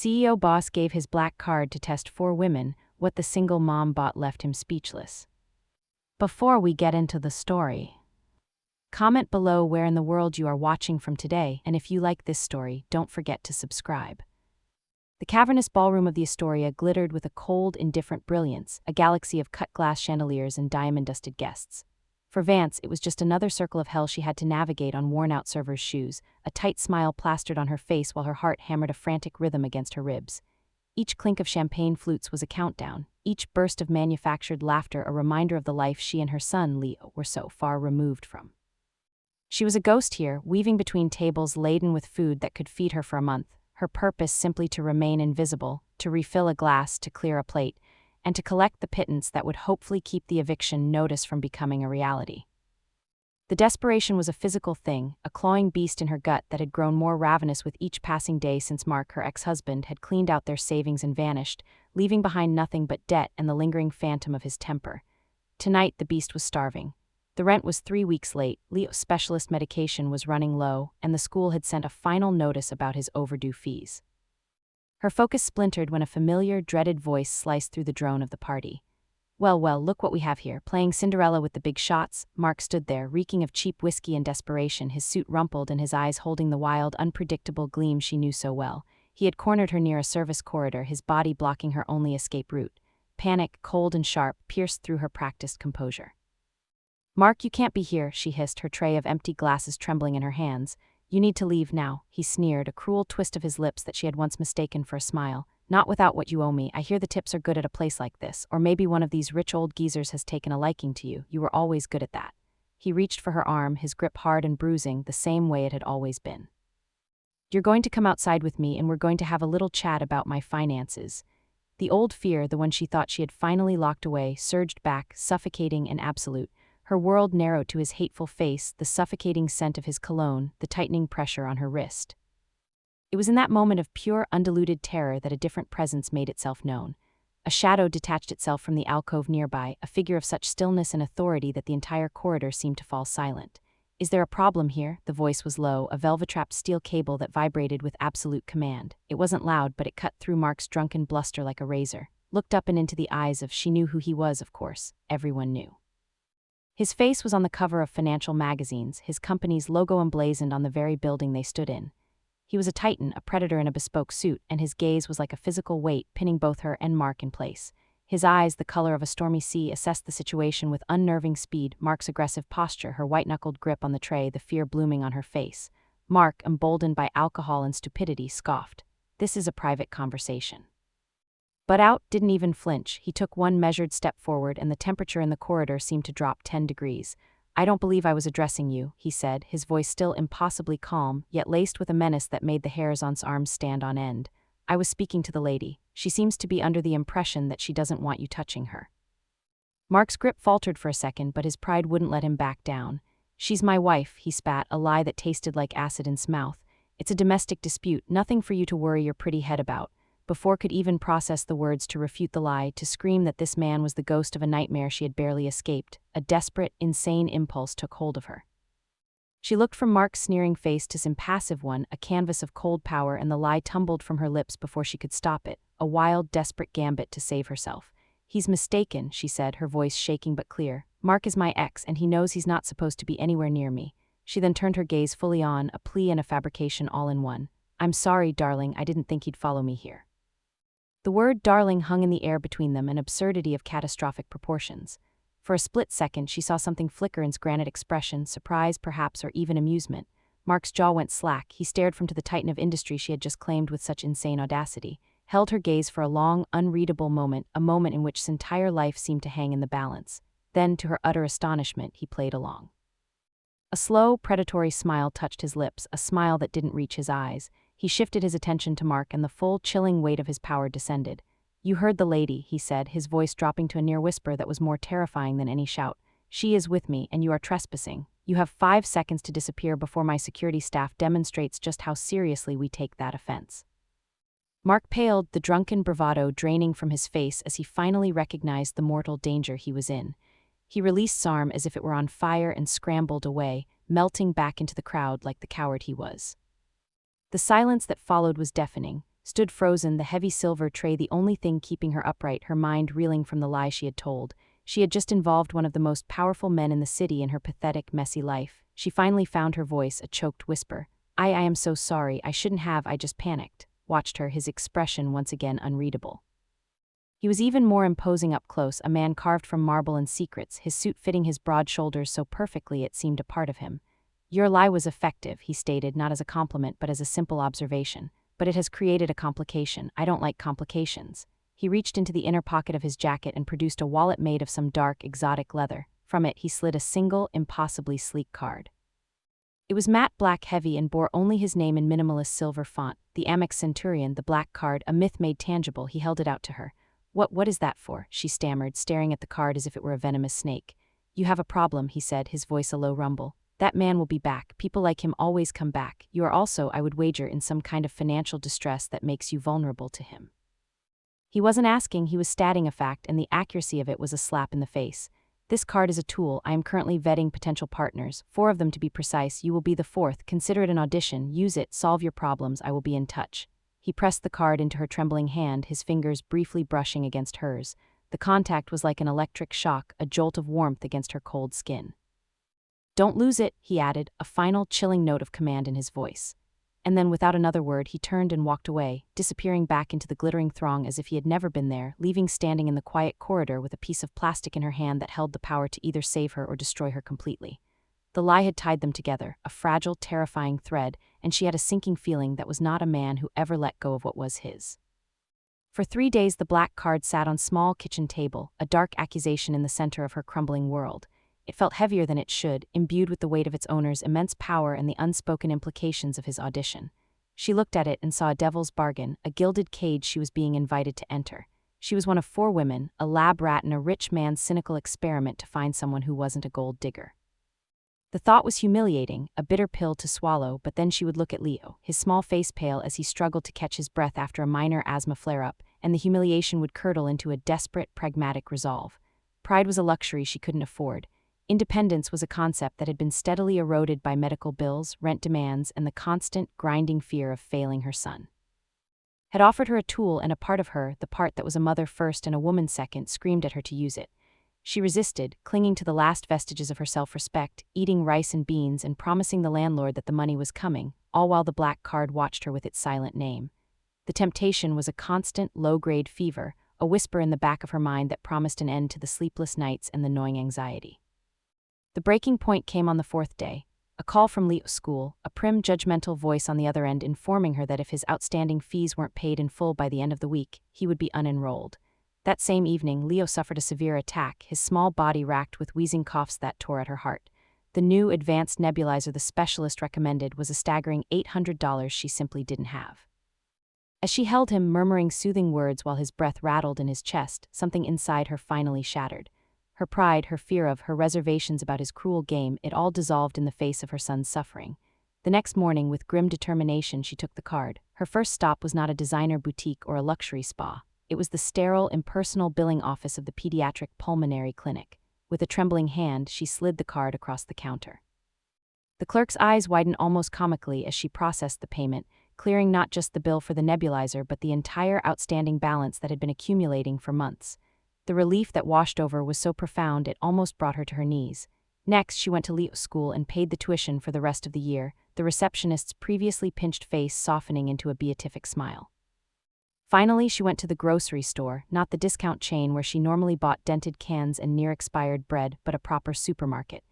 CEO boss gave his black card to test 4 women. What the single mom bought left him speechless. Before we get into the story, comment below where in the world you are watching from today, and if you like this story, don't forget to subscribe. The cavernous ballroom of the Astoria glittered with a cold, indifferent brilliance, a galaxy of cut-glass chandeliers and diamond-dusted guests. For Vance, it was just another circle of hell she had to navigate on worn-out servers' shoes, a tight smile plastered on her face while her heart hammered a frantic rhythm against her ribs. Each clink of champagne flutes was a countdown, each burst of manufactured laughter a reminder of the life she and her son, Leo, were so far removed from. She was a ghost here, weaving between tables laden with food that could feed her for a month, her purpose simply to remain invisible, to refill a glass, to clear a plate, and to collect the pittance that would hopefully keep the eviction notice from becoming a reality. The desperation was a physical thing, a clawing beast in her gut that had grown more ravenous with each passing day since Mark, her ex-husband, had cleaned out their savings and vanished, leaving behind nothing but debt and the lingering phantom of his temper. Tonight the beast was starving. The rent was 3 weeks late, Leo's specialist medication was running low, and the school had sent a final notice about his overdue fees. Her focus splintered when a familiar, dreaded voice sliced through the drone of the party. Well, look what we have here. Playing Cinderella with the big shots, Mark stood there, reeking of cheap whiskey and desperation, his suit rumpled and his eyes holding the wild, unpredictable gleam she knew so well. He had cornered her near a service corridor, his body blocking her only escape route. Panic, cold and sharp, pierced through her practiced composure. "Mark, you can't be here," she hissed, her tray of empty glasses trembling in her hands. "You need to leave now," he sneered, a cruel twist of his lips that she had once mistaken for a smile. "Not without what you owe me. I hear the tips are good at a place like this, or maybe one of these rich old geezers has taken a liking to you. You were always good at that." He reached for her arm, his grip hard and bruising, the same way it had always been. "You're going to come outside with me and we're going to have a little chat about my finances." The old fear, the one she thought she had finally locked away, surged back, suffocating and absolute. Her world narrowed to his hateful face, the suffocating scent of his cologne, the tightening pressure on her wrist. It was in that moment of pure, undiluted terror that a different presence made itself known. A shadow detached itself from the alcove nearby, a figure of such stillness and authority that the entire corridor seemed to fall silent. "Is there a problem here?" The voice was low, a velvet-wrapped steel cable that vibrated with absolute command. It wasn't loud, but it cut through Mark's drunken bluster like a razor. Looked up and into the eyes of, she knew who he was, of course. Everyone knew. His face was on the cover of financial magazines, his company's logo emblazoned on the very building they stood in. He was a titan, a predator in a bespoke suit, and his gaze was like a physical weight, pinning both her and Mark in place. His eyes, the color of a stormy sea, assessed the situation with unnerving speed. Mark's aggressive posture, her white-knuckled grip on the tray, the fear blooming on her face. Mark, emboldened by alcohol and stupidity, scoffed. "This is a private conversation." But Out didn't even flinch. He took one measured step forward, and the temperature in the corridor seemed to drop 10 degrees. "I don't believe I was addressing you," he said, his voice still impossibly calm, yet laced with a menace that made the hairs on his arms stand on end. "I was speaking to the lady. She seems to be under the impression that she doesn't want you touching her." Mark's grip faltered for a second, but his pride wouldn't let him back down. "She's my wife," he spat, a lie that tasted like acid in his mouth. "It's a domestic dispute, nothing for you to worry your pretty head about." Before could even process the words to refute the lie, to scream that this man was the ghost of a nightmare she had barely escaped, a desperate, insane impulse took hold of her. She looked from Mark's sneering face to his impassive one, a canvas of cold power, and the lie tumbled from her lips before she could stop it, a wild, desperate gambit to save herself. "He's mistaken," she said, her voice shaking but clear. "Mark is my ex, and he knows he's not supposed to be anywhere near me." She then turned her gaze fully on, a plea and a fabrication all in one. "I'm sorry, darling, I didn't think he'd follow me here." The word darling hung in the air between them, an absurdity of catastrophic proportions. For a split second, she saw something flicker in his granite expression, surprise perhaps, or even amusement. Mark's jaw went slack. He stared from to the titan of industry she had just claimed with such insane audacity, held her gaze for a long, unreadable moment, a moment in which his entire life seemed to hang in the balance. Then, to her utter astonishment, he played along. A slow, predatory smile touched his lips, a smile that didn't reach his eyes. He shifted his attention to Mark, and the full, chilling weight of his power descended. "You heard the lady," he said, his voice dropping to a near whisper that was more terrifying than any shout. "She is with me, and you are trespassing. You have 5 seconds to disappear before my security staff demonstrates just how seriously we take that offense." Mark paled, the drunken bravado draining from his face as he finally recognized the mortal danger he was in. He released his arm as if it were on fire and scrambled away, melting back into the crowd like the coward he was. The silence that followed was deafening. stood frozen, the heavy silver tray the only thing keeping her upright, her mind reeling from the lie she had told. She had just involved one of the most powerful men in the city in her pathetic, messy life. She finally found her voice, a choked whisper. I am so sorry, I shouldn't have, I just panicked. Watched her, his expression once again unreadable. He was even more imposing up close, a man carved from marble and secrets, his suit fitting his broad shoulders so perfectly it seemed a part of him. Your lie was effective, he stated, not as a compliment but as a simple observation. But it has created a complication. I don't like complications. He reached into the inner pocket of his jacket and produced a wallet made of some dark, exotic leather. From it he slid a single, impossibly sleek card. It was matte black heavy and bore only his name in minimalist silver font. The Amex Centurion, the black card, a myth made tangible. He held it out to her. What is that for? She stammered, staring at the card as if it were a venomous snake. You have a problem, he said, his voice a low rumble. That man will be back. People like him always come back. You are also, I would wager, in some kind of financial distress that makes you vulnerable to him. He wasn't asking, he was stating a fact, and the accuracy of it was a slap in the face. This card is a tool. I am currently vetting potential partners, 4 of them to be precise. You will be the 4th. Consider it an audition. Use it. Solve your problems. I will be in touch. He pressed the card into her trembling hand, his fingers briefly brushing against hers. The contact was like an electric shock, a jolt of warmth against her cold skin. Don't lose it, he added, a final chilling note of command in his voice. And then without another word he turned and walked away, disappearing back into the glittering throng as if he had never been there, leaving standing in the quiet corridor with a piece of plastic in her hand that held the power to either save her or destroy her completely. The lie had tied them together, a fragile, terrifying thread, and she had a sinking feeling that was not a man who ever let go of what was his. For 3 days the black card sat on small kitchen table, a dark accusation in the center of her crumbling world. It felt heavier than it should, imbued with the weight of its owner's immense power and the unspoken implications of his audition. She looked at it and saw a devil's bargain, a gilded cage she was being invited to enter. She was one of 4 women, a lab rat in a rich man's cynical experiment to find someone who wasn't a gold digger. The thought was humiliating, a bitter pill to swallow, but then she would look at Leo, his small face pale as he struggled to catch his breath after a minor asthma flare-up, and the humiliation would curdle into a desperate, pragmatic resolve. Pride was a luxury she couldn't afford. Independence was a concept that had been steadily eroded by medical bills, rent demands, and the constant, grinding fear of failing her son. Had offered her a tool, and a part of her, the part that was a mother first and a woman second, screamed at her to use it. She resisted, clinging to the last vestiges of her self-respect, eating rice and beans and promising the landlord that the money was coming, all while the black card watched her with its silent name. The temptation was a constant, low-grade fever, a whisper in the back of her mind that promised an end to the sleepless nights and the gnawing anxiety. The breaking point came on the 4th day. A call from Leo's school, a prim, judgmental voice on the other end informing her that if his outstanding fees weren't paid in full by the end of the week, he would be unenrolled. That same evening, Leo suffered a severe attack, his small body racked with wheezing coughs that tore at her heart. The new advanced nebulizer the specialist recommended was a staggering $800 she simply didn't have. As she held him, murmuring soothing words while his breath rattled in his chest, something inside her finally shattered. Her pride, her fear of, her reservations about his cruel game, it all dissolved in the face of her son's suffering. The next morning, with grim determination, she took the card. Her first stop was not a designer boutique or a luxury spa. It was the sterile, impersonal billing office of the pediatric pulmonary clinic. With a trembling hand, she slid the card across the counter. The clerk's eyes widened almost comically as she processed the payment, clearing not just the bill for the nebulizer but the entire outstanding balance that had been accumulating for months. The relief that washed over was so profound it almost brought her to her knees. Next, she went to Leo's school and paid the tuition for the rest of the year, the receptionist's previously pinched face softening into a beatific smile. Finally, she went to the grocery store, not the discount chain where she normally bought dented cans and near-expired bread, but a proper supermarket.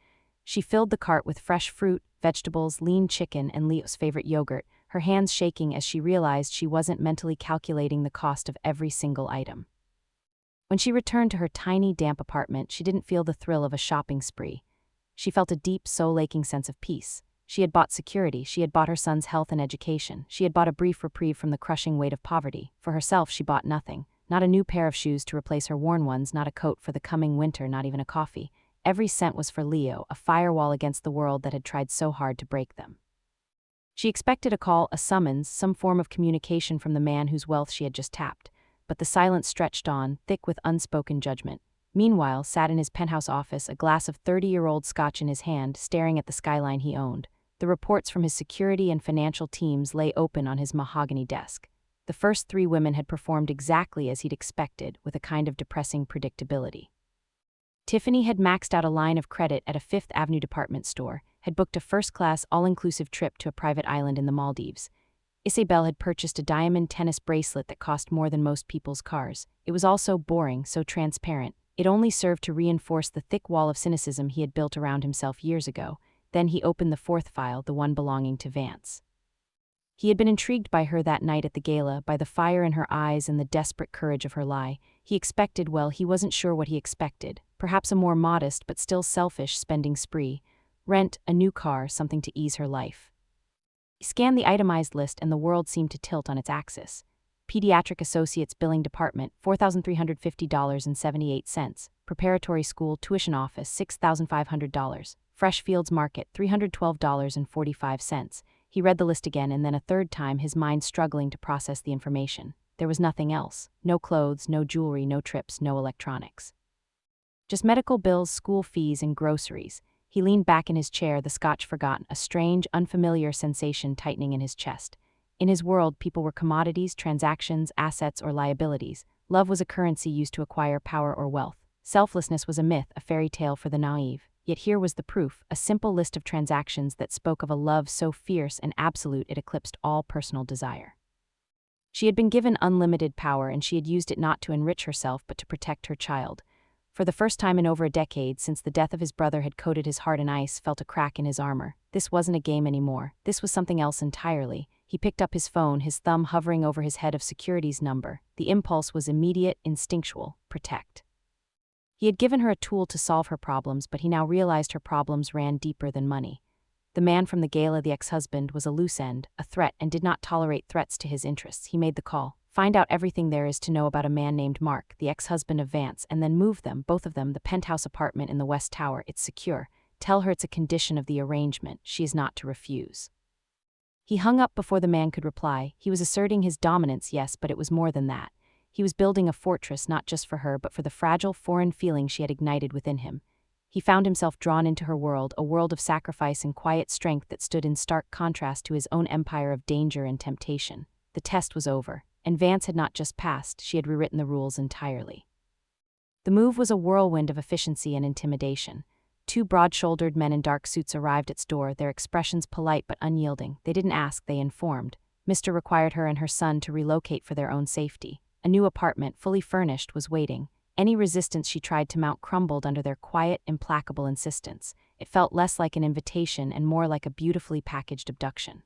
She filled the cart with fresh fruit, vegetables, lean chicken, and Leo's favorite yogurt, her hands shaking as she realized she wasn't mentally calculating the cost of every single item. When she returned to her tiny, damp apartment, she didn't feel the thrill of a shopping spree. She felt a deep, soul-aching sense of peace. She had bought security, she had bought her son's health and education, she had bought a brief reprieve from the crushing weight of poverty. For herself, she bought nothing. Not a new pair of shoes to replace her worn ones, not a coat for the coming winter, not even a coffee. Every cent was for Leo, a firewall against the world that had tried so hard to break them. She expected a call, a summons, some form of communication from the man whose wealth she had just tapped. But the silence stretched on, thick with unspoken judgment. Meanwhile, sat in his penthouse office, a glass of 30-year-old scotch in his hand, staring at the skyline he owned. The reports from his security and financial teams lay open on his mahogany desk. The first 3 women had performed exactly as he'd expected, with a kind of depressing predictability. Tiffany had maxed out a line of credit at a Fifth Avenue department store, had booked a first-class, all-inclusive trip to a private island in the Maldives. Isabel had purchased a diamond tennis bracelet that cost more than most people's cars. It was all so boring, so transparent. It only served to reinforce the thick wall of cynicism he had built around himself years ago. Then he opened the 4th file, the one belonging to Vance. He had been intrigued by her that night at the gala, by the fire in her eyes and the desperate courage of her lie. He expected, well, he wasn't sure what he expected. Perhaps a more modest but still selfish spending spree. Rent, a new car, something to ease her life. He scanned the itemized list and the world seemed to tilt on its axis. Pediatric Associates Billing Department, $4,350.78. Preparatory School Tuition Office, $6,500. Fresh Fields Market, $312.45. He read the list again and then a third time, his mind struggling to process the information. There was nothing else. No clothes, no jewelry, no trips, no electronics. Just medical bills, school fees, and groceries. He leaned back in his chair, the scotch forgotten, a strange, unfamiliar sensation tightening in his chest. In his world, people were commodities, transactions, assets, or liabilities. Love was a currency used to acquire power or wealth. Selflessness was a myth, a fairy tale for the naive. Yet here was the proof, a simple list of transactions that spoke of a love so fierce and absolute it eclipsed all personal desire. She had been given unlimited power and she had used it not to enrich herself but to protect her child. For the first time in over a decade since the death of his brother had coated his heart in ice, felt a crack in his armor. This wasn't a game anymore. This was something else entirely. He picked up his phone, his thumb hovering over his head of security's number. The impulse was immediate, instinctual: protect. He had given her a tool to solve her problems, but he now realized her problems ran deeper than money. The man from the gala, the ex-husband, was a loose end, a threat, and did not tolerate threats to his interests. He made the call. Find out everything there is to know about a man named Mark, the ex-husband of Vance, and then move them, both of them, the penthouse apartment in the West Tower. It's secure. Tell her it's a condition of the arrangement. She is not to refuse. He hung up before the man could reply. He was asserting his dominance, yes, but it was more than that. He was building a fortress not just for her but for the fragile, foreign feeling she had ignited within him. He found himself drawn into her world, a world of sacrifice and quiet strength that stood in stark contrast to his own empire of danger and temptation. The test was over, and Vance had not just passed, she had rewritten the rules entirely. The move was a whirlwind of efficiency and intimidation. 2 broad-shouldered men in dark suits arrived at its door, their expressions polite but unyielding. They didn't ask, they informed. Mr. required her and her son to relocate for their own safety. A new apartment, fully furnished, was waiting. Any resistance she tried to mount crumbled under their quiet, implacable insistence. It felt less like an invitation and more like a beautifully packaged abduction.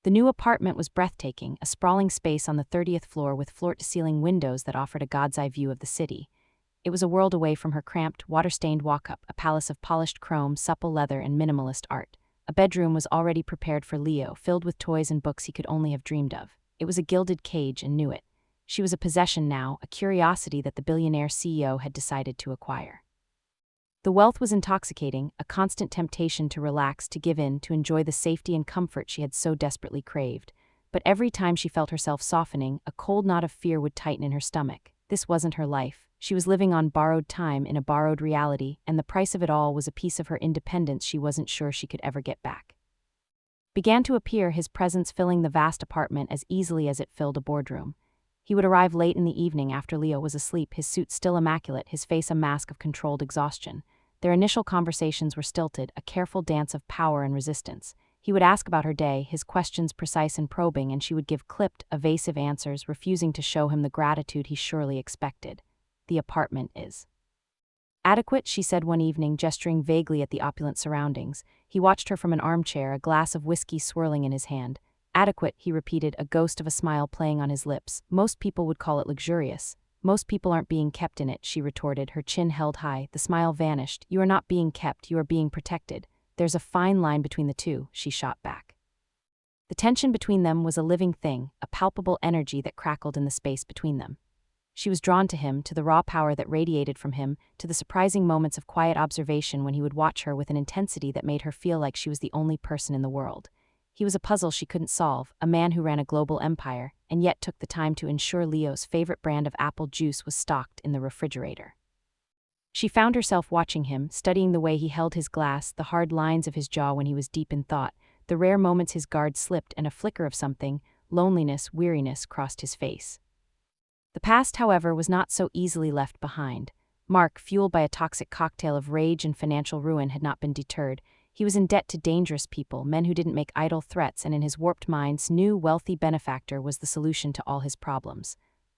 The new apartment was breathtaking, a sprawling space on the 30th floor with floor-to-ceiling windows that offered a god's-eye view of the city. It was a world away from her cramped, water-stained walk-up, a palace of polished chrome, supple leather, and minimalist art. A bedroom was already prepared for Leo, filled with toys and books he could only have dreamed of. It was a gilded cage and knew it. She was a possession now, a curiosity that the billionaire CEO had decided to acquire. The wealth was intoxicating, a constant temptation to relax, to give in, to enjoy the safety and comfort she had so desperately craved. But every time she felt herself softening, a cold knot of fear would tighten in her stomach. This wasn't her life. She was living on borrowed time in a borrowed reality, and the price of it all was a piece of her independence she wasn't sure she could ever get back. Began to appear, his presence filling the vast apartment as easily as it filled a boardroom. He would arrive late in the evening after Leo was asleep, his suit still immaculate, his face a mask of controlled exhaustion. Their initial conversations were stilted, a careful dance of power and resistance. He would ask about her day, his questions precise and probing, and she would give clipped, evasive answers, refusing to show him the gratitude he surely expected. The apartment is adequate, she said one evening, gesturing vaguely at the opulent surroundings. He watched her from an armchair, a glass of whiskey swirling in his hand. Adequate, he repeated, a ghost of a smile playing on his lips. Most people would call it luxurious. Most people aren't being kept in it, she retorted, her chin held high. The smile vanished. You are not being kept, you are being protected. There's a fine line between the two, she shot back. The tension between them was a living thing, a palpable energy that crackled in the space between them. She was drawn to him, to the raw power that radiated from him, to the surprising moments of quiet observation when he would watch her with an intensity that made her feel like she was the only person in the world. He was a puzzle she couldn't solve, a man who ran a global empire, and yet took the time to ensure Leo's favorite brand of apple juice was stocked in the refrigerator. She found herself watching him, studying the way he held his glass, the hard lines of his jaw when he was deep in thought, the rare moments his guard slipped and a flicker of something, loneliness, weariness crossed his face. The past, however, was not so easily left behind. Mark, fueled by a toxic cocktail of rage and financial ruin, had not been deterred. He was in debt to dangerous people, men who didn't make idle threats, and in his warped mind's new, wealthy benefactor was the solution to all his problems.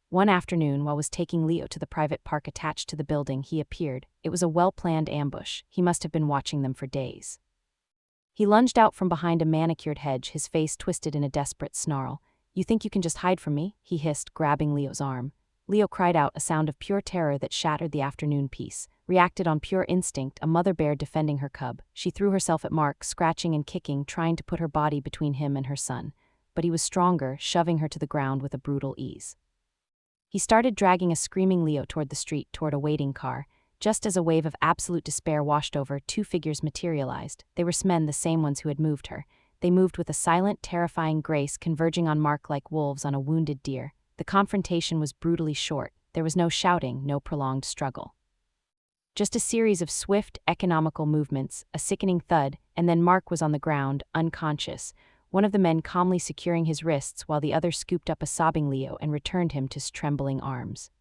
One afternoon, while was taking Leo to the private park attached to the building, he appeared. It was a well-planned ambush. He must have been watching them for days. He lunged out from behind a manicured hedge, his face twisted in a desperate snarl. "You think you can just hide from me?" he hissed, grabbing Leo's arm. Leo cried out, a sound of pure terror that shattered the afternoon peace. Reacted on pure instinct, a mother bear defending her cub. She threw herself at Mark, scratching and kicking, trying to put her body between him and her son. But he was stronger, shoving her to the ground with a brutal ease. He started dragging a screaming Leo toward the street, toward a waiting car. Just as a wave of absolute despair washed over, two figures materialized. They were men, the same ones who had moved her. They moved with a silent, terrifying grace, converging on Mark like wolves on a wounded deer. The confrontation was brutally short. There was no shouting, no prolonged struggle. Just a series of swift, economical movements, a sickening thud, and then Mark was on the ground, unconscious, one of the men calmly securing his wrists while the other scooped up a sobbing Leo and returned him to his trembling arms.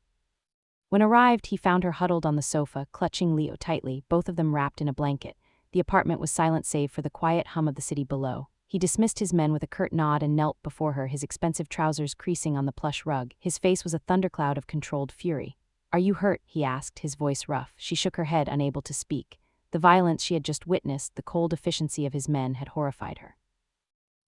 When arrived, he found her huddled on the sofa, clutching Leo tightly, both of them wrapped in a blanket. The apartment was silent save for the quiet hum of the city below. He dismissed his men with a curt nod and knelt before her, his expensive trousers creasing on the plush rug. His face was a thundercloud of controlled fury. "Are you hurt?" he asked, his voice rough. She shook her head, unable to speak. The violence she had just witnessed, the cold efficiency of his men, had horrified her.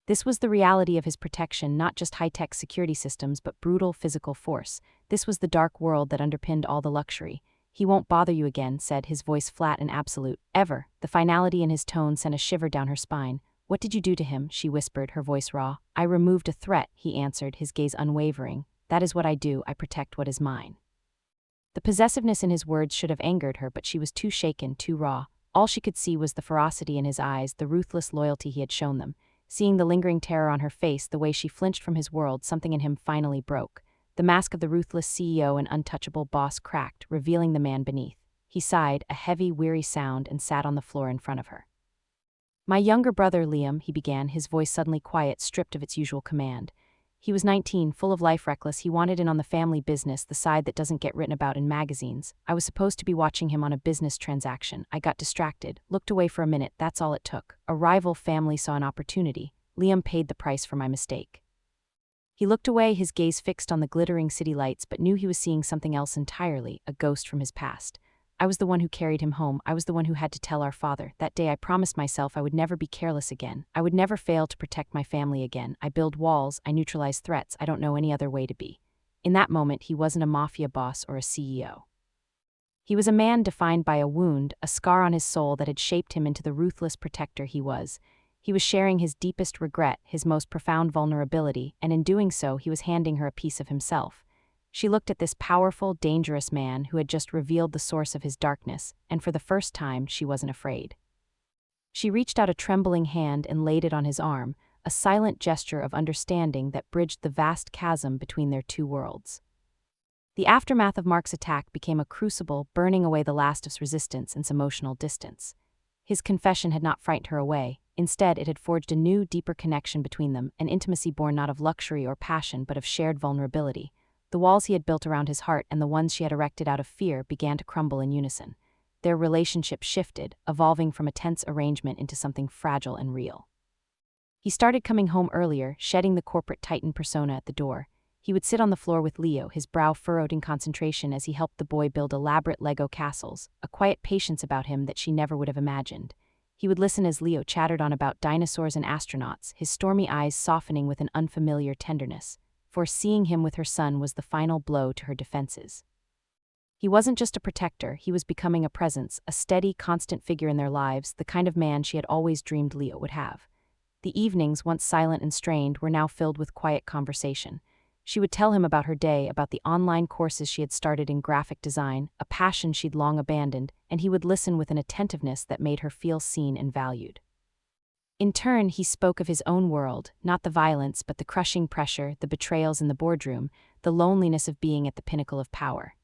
This was the reality of his protection, not just high-tech security systems, but brutal physical force. This was the dark world that underpinned all the luxury. "He won't bother you again," said, his voice flat and absolute. "Ever." The finality in his tone sent a shiver down her spine. "What did you do to him?" she whispered, her voice raw. "I removed a threat," he answered, his gaze unwavering. "That is what I do. I protect what is mine." The possessiveness in his words should have angered her, but she was too shaken, too raw. All she could see was the ferocity in his eyes, the ruthless loyalty he had shown them. Seeing the lingering terror on her face, the way she flinched from his world, something in him finally broke. The mask of the ruthless CEO and untouchable boss cracked, revealing the man beneath. He sighed, a heavy, weary sound, and sat on the floor in front of her. "My younger brother, Liam," he began, his voice suddenly quiet, stripped of its usual command. He was 19, full of life, reckless. He wanted in on the family business, the side that doesn't get written about in magazines. I was supposed to be watching him on a business transaction. I got distracted, looked away for a minute, that's all it took. A rival family saw an opportunity. Liam paid the price for my mistake. He looked away, his gaze fixed on the glittering city lights, but knew he was seeing something else entirely, a ghost from his past. I was the one who carried him home. I was the one who had to tell our father. That day I promised myself I would never be careless again. I would never fail to protect my family again. I build walls, I neutralize threats. I don't know any other way to be. In that moment, he wasn't a mafia boss or a CEO. He was a man defined by a wound, a scar on his soul that had shaped him into the ruthless protector he was. He was sharing his deepest regret, his most profound vulnerability, and in doing so, he was handing her a piece of himself. She looked at this powerful, dangerous man who had just revealed the source of his darkness, and for the first time, she wasn't afraid. She reached out a trembling hand and laid it on his arm, a silent gesture of understanding that bridged the vast chasm between their two worlds. The aftermath of Mark's attack became a crucible, burning away the last of his resistance and emotional distance. His confession had not frightened her away. Instead, it had forged a new, deeper connection between them, an intimacy born not of luxury or passion, but of shared vulnerability. The walls he had built around his heart and the ones she had erected out of fear began to crumble in unison. Their relationship shifted, evolving from a tense arrangement into something fragile and real. He started coming home earlier, shedding the corporate titan persona at the door. He would sit on the floor with Leo, his brow furrowed in concentration as he helped the boy build elaborate Lego castles, a quiet patience about him that she never would have imagined. He would listen as Leo chattered on about dinosaurs and astronauts, his stormy eyes softening with an unfamiliar tenderness. For seeing him with her son was the final blow to her defenses. He wasn't just a protector, he was becoming a presence, a steady, constant figure in their lives, the kind of man she had always dreamed Leo would have. The evenings, once silent and strained, were now filled with quiet conversation. She would tell him about her day, about the online courses she had started in graphic design, a passion she'd long abandoned, and he would listen with an attentiveness that made her feel seen and valued. In turn, he spoke of his own world, not the violence but the crushing pressure, the betrayals in the boardroom, the loneliness of being at the pinnacle of power.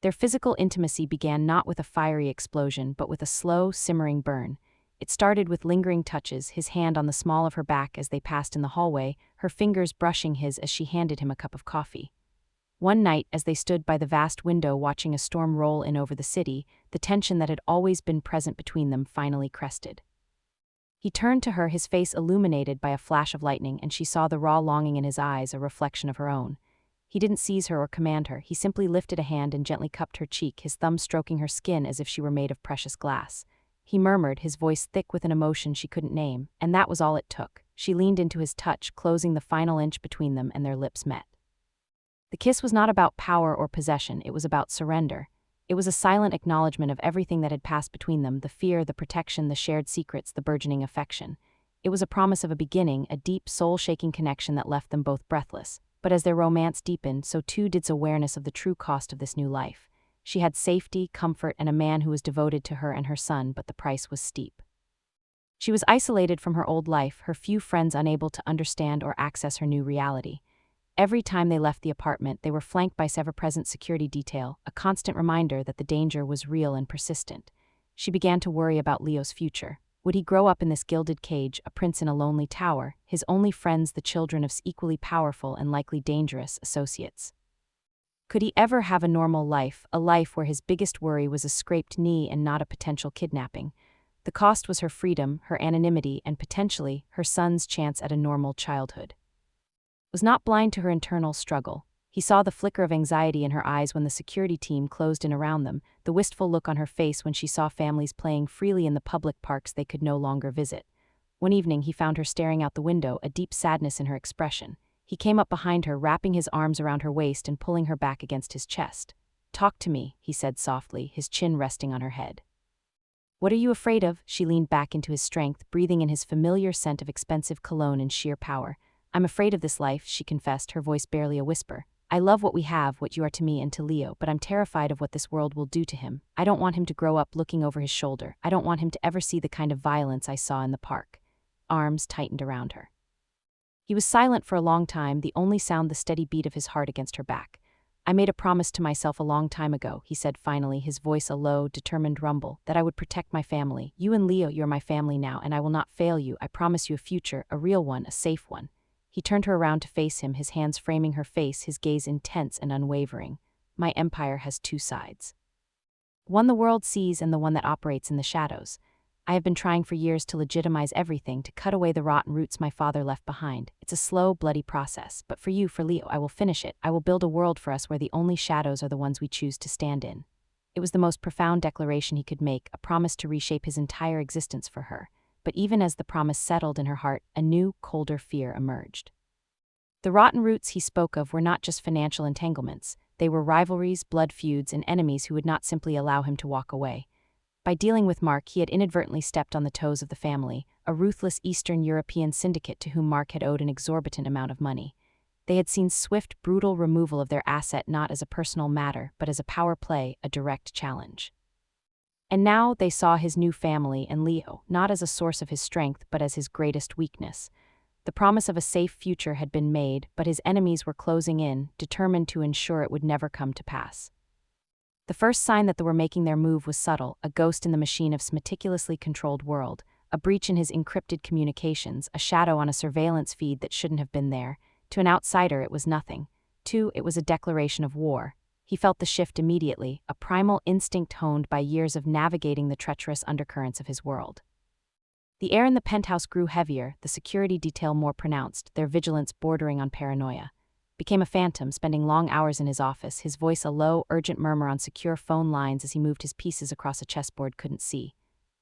Their physical intimacy began not with a fiery explosion but with a slow, simmering burn. It started with lingering touches, his hand on the small of her back as they passed in the hallway, her fingers brushing his as she handed him a cup of coffee. One night, as they stood by the vast window watching a storm roll in over the city, the tension that had always been present between them finally crested. He turned to her, his face illuminated by a flash of lightning, and she saw the raw longing in his eyes, a reflection of her own. He didn't seize her or command her, he simply lifted a hand and gently cupped her cheek, his thumb stroking her skin as if she were made of precious glass. He murmured, his voice thick with an emotion she couldn't name, and that was all it took. She leaned into his touch, closing the final inch between them, and their lips met. The kiss was not about power or possession, it was about surrender. It was a silent acknowledgement of everything that had passed between them, the fear, the protection, the shared secrets, the burgeoning affection. It was a promise of a beginning, a deep, soul-shaking connection that left them both breathless. But as their romance deepened, so too did awareness of the true cost of this new life. She had safety, comfort, and a man who was devoted to her and her son, but the price was steep. She was isolated from her old life, her few friends unable to understand or access her new reality. Every time they left the apartment, they were flanked by ever-present security detail, a constant reminder that the danger was real and persistent. She began to worry about Leo's future. Would he grow up in this gilded cage, a prince in a lonely tower, his only friends the children of equally powerful and likely dangerous associates? Could he ever have a normal life, a life where his biggest worry was a scraped knee and not a potential kidnapping? The cost was her freedom, her anonymity, and potentially her son's chance at a normal childhood. Was not blind to her internal struggle. He saw the flicker of anxiety in her eyes when the security team closed in around them, the wistful look on her face when she saw families playing freely in the public parks they could no longer visit. One evening he found her staring out the window, a deep sadness in her expression. He came up behind her, wrapping his arms around her waist and pulling her back against his chest. "Talk to me," he said softly, his chin resting on her head. "What are you afraid of?" She leaned back into his strength, breathing in his familiar scent of expensive cologne and sheer power. "I'm afraid of this life," she confessed, her voice barely a whisper. "I love what we have, what you are to me and to Leo, but I'm terrified of what this world will do to him. I don't want him to grow up looking over his shoulder. I don't want him to ever see the kind of violence I saw in the park." Arms tightened around her. He was silent for a long time, the only sound the steady beat of his heart against her back. "I made a promise to myself a long time ago," he said finally, his voice a low, determined rumble, "that I would protect my family. You and Leo, you're my family now, and I will not fail you. I promise you a future, a real one, a safe one." He turned her around to face him, his hands framing her face, his gaze intense and unwavering. "My empire has two sides. One the world sees and the one that operates in the shadows. I have been trying for years to legitimize everything, to cut away the rotten roots my father left behind. It's a slow, bloody process, but for you, for Leo, I will finish it. I will build a world for us where the only shadows are the ones we choose to stand in." It was the most profound declaration he could make, a promise to reshape his entire existence for her. But even as the promise settled in her heart, a new, colder fear emerged. The rotten roots he spoke of were not just financial entanglements. They were rivalries, blood feuds, and enemies who would not simply allow him to walk away. By dealing with Mark, he had inadvertently stepped on the toes of the family, a ruthless Eastern European syndicate to whom Mark had owed an exorbitant amount of money. They had seen swift, brutal removal of their asset not as a personal matter, but as a power play, a direct challenge. And now they saw his new family and Leo, not as a source of his strength, but as his greatest weakness. The promise of a safe future had been made, but his enemies were closing in, determined to ensure it would never come to pass. The first sign that they were making their move was subtle, a ghost in the machine of his meticulously controlled world, a breach in his encrypted communications, a shadow on a surveillance feed that shouldn't have been there. To an outsider, it was nothing. To, it was a declaration of war. He felt the shift immediately, a primal instinct honed by years of navigating the treacherous undercurrents of his world. The air in the penthouse grew heavier, the security detail more pronounced, their vigilance bordering on paranoia. Became a phantom, spending long hours in his office, his voice a low, urgent murmur on secure phone lines as he moved his pieces across a chessboard couldn't see.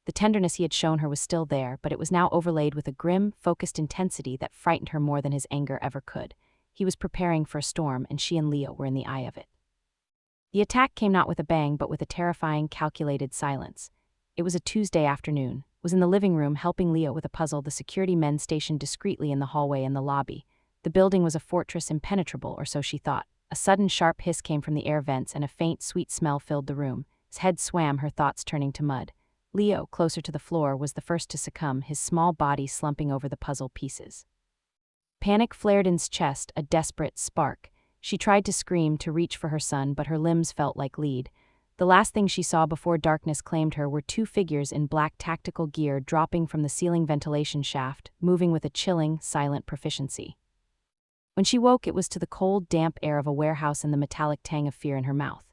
The tenderness he had shown her was still there, but it was now overlaid with a grim, focused intensity that frightened her more than his anger ever could. He was preparing for a storm, and she and Leo were in the eye of it. The attack came not with a bang, but with a terrifying, calculated silence. It was a Tuesday afternoon. Was in the living room helping Leo with a puzzle, the security men stationed discreetly in the hallway and the lobby. The building was a fortress impenetrable, or so she thought. A sudden sharp hiss came from the air vents and a faint, sweet smell filled the room. His head swam, her thoughts turning to mud. Leo, closer to the floor, was the first to succumb, his small body slumping over the puzzle pieces. Panic flared in his chest, a desperate spark. She tried to scream, to reach for her son, but her limbs felt like lead. The last thing she saw before darkness claimed her were two figures in black tactical gear dropping from the ceiling ventilation shaft, moving with a chilling, silent proficiency. When she woke, it was to the cold, damp air of a warehouse and the metallic tang of fear in her mouth.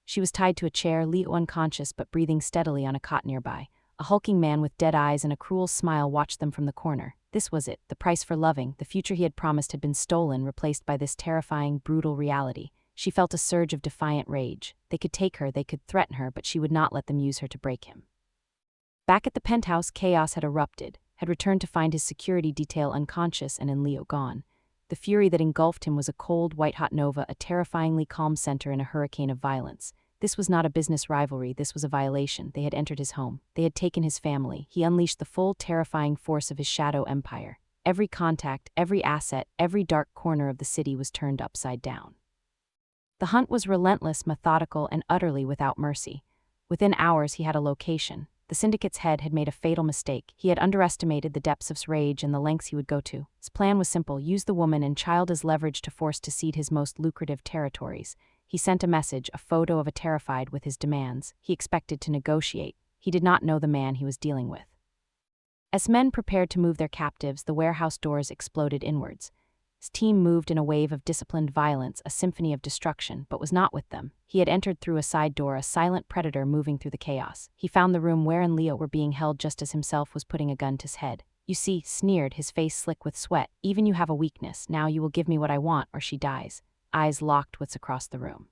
She was tied to a chair, Leo unconscious but breathing steadily on a cot nearby. A hulking man with dead eyes and a cruel smile watched them from the corner. This was it, the price for loving. The future he had promised had been stolen, replaced by this terrifying, brutal reality. She felt a surge of defiant rage. They could take her, they could threaten her, but she would not let them use her to break him. Back at the penthouse, chaos had erupted, had returned to find his security detail unconscious and in Leo gone. The fury that engulfed him was a cold, white-hot nova, a terrifyingly calm center in a hurricane of violence. This was not a business rivalry, this was a violation. They had entered his home. They had taken his family. He unleashed the full, terrifying force of his shadow empire. Every contact, every asset, every dark corner of the city was turned upside down. The hunt was relentless, methodical, and utterly without mercy. Within hours, he had a location. The syndicate's head had made a fatal mistake. He had underestimated the depths of his rage and the lengths he would go to. His plan was simple: use the woman and child as leverage to force to cede his most lucrative territories. He sent a message, a photo of a terrified with his demands. He expected to negotiate. He did not know the man he was dealing with. As men prepared to move their captives, the warehouse doors exploded inwards. His team moved in a wave of disciplined violence, a symphony of destruction, but was not with them. He had entered through a side door, a silent predator moving through the chaos. He found the room where and Leo were being held just as himself was putting a gun to his head. "You see," sneered, his face slick with sweat, "even you have a weakness. Now you will give me what I want, or she dies." Eyes locked wits across the room.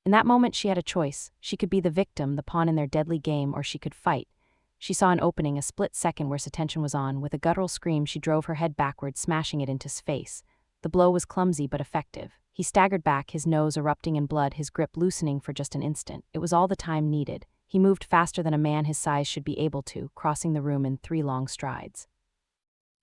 In that moment she had a choice. She could be the victim, the pawn in their deadly game, or she could fight. She saw an opening, a split second where his attention was on. With a guttural scream, she drove her head backward, smashing it into his face. The blow was clumsy but effective. He staggered back, his nose erupting in blood, his grip loosening for just an instant. It was all the time needed. He moved faster than a man his size should be able to, crossing the room in 3 long strides.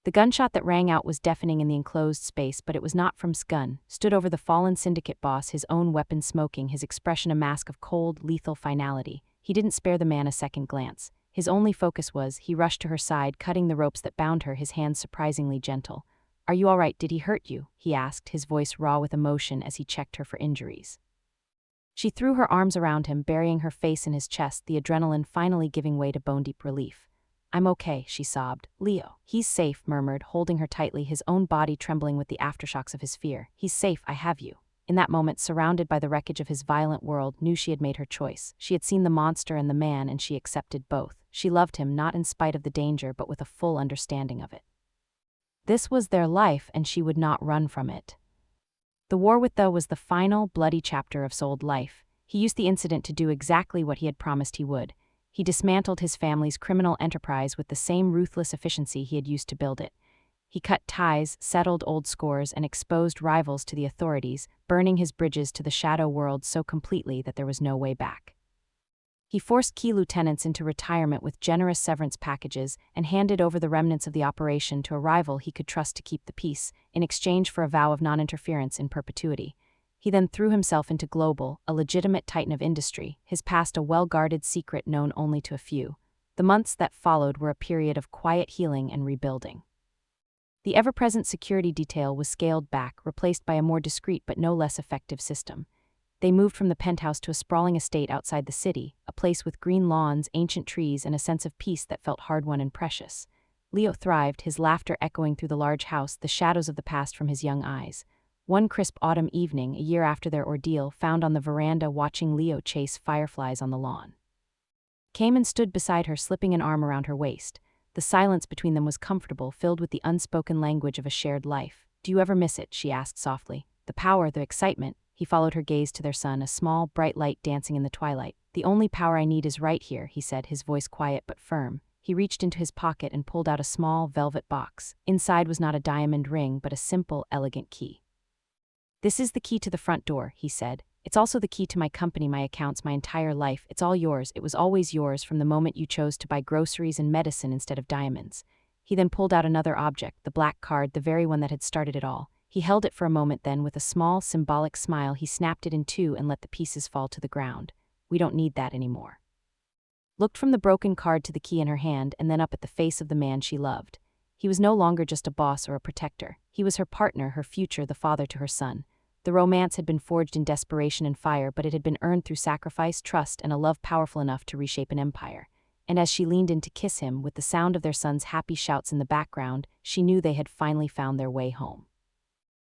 The gunshot that rang out was deafening in the enclosed space, but it was not from his gun. Stood over the fallen syndicate boss, his own weapon smoking, his expression a mask of cold, lethal finality. He didn't spare the man a second glance. His only focus was, he rushed to her side, cutting the ropes that bound her, his hands surprisingly gentle. "Are you all right? Did he hurt you?" he asked, his voice raw with emotion as he checked her for injuries. She threw her arms around him, burying her face in his chest, the adrenaline finally giving way to bone-deep relief. "I'm okay," she sobbed. "Leo." "He's safe," murmured, holding her tightly, his own body trembling with the aftershocks of his fear. "He's safe, I have you." In that moment, surrounded by the wreckage of his violent world, knew she had made her choice. She had seen the monster and the man, and she accepted both. She loved him, not in spite of the danger, but with a full understanding of it. This was their life, and she would not run from it. The war with Tho was the final, bloody chapter of Soul's life. He used the incident to do exactly what he had promised he would. He dismantled his family's criminal enterprise with the same ruthless efficiency he had used to build it. He cut ties, settled old scores, and exposed rivals to the authorities, burning his bridges to the shadow world so completely that there was no way back. He forced key lieutenants into retirement with generous severance packages and handed over the remnants of the operation to a rival he could trust to keep the peace, in exchange for a vow of non-interference in perpetuity. He then threw himself into Global, a legitimate titan of industry, his past a well-guarded secret known only to a few. The months that followed were a period of quiet healing and rebuilding. The ever-present security detail was scaled back, replaced by a more discreet but no less effective system. They moved from the penthouse to a sprawling estate outside the city, a place with green lawns, ancient trees, and a sense of peace that felt hard-won and precious. Leo thrived, his laughter echoing through the large house, the shadows of the past from his young eyes. One crisp autumn evening, a year after their ordeal, found on the veranda watching Leo chase fireflies on the lawn. Came and stood beside her, slipping an arm around her waist. The silence between them was comfortable, filled with the unspoken language of a shared life. "Do you ever miss it?" she asked softly. "The power, the excitement." He followed her gaze to their son, a small, bright light dancing in the twilight. "The only power I need is right here," he said, his voice quiet but firm. He reached into his pocket and pulled out a small, velvet box. Inside was not a diamond ring, but a simple, elegant key. "This is the key to the front door," he said. "It's also the key to my company, my accounts, my entire life. It's all yours. It was always yours from the moment you chose to buy groceries and medicine instead of diamonds." He then pulled out another object, the black card, the very one that had started it all. He held it for a moment, then, with a small, symbolic smile, he snapped it in two and let the pieces fall to the ground. "We don't need that anymore." Looked from the broken card to the key in her hand, and then up at the face of the man she loved. He was no longer just a boss or a protector. He was her partner, her future, the father to her son. The romance had been forged in desperation and fire, but it had been earned through sacrifice, trust, and a love powerful enough to reshape an empire. And as she leaned in to kiss him, with the sound of their son's happy shouts in the background, she knew they had finally found their way home.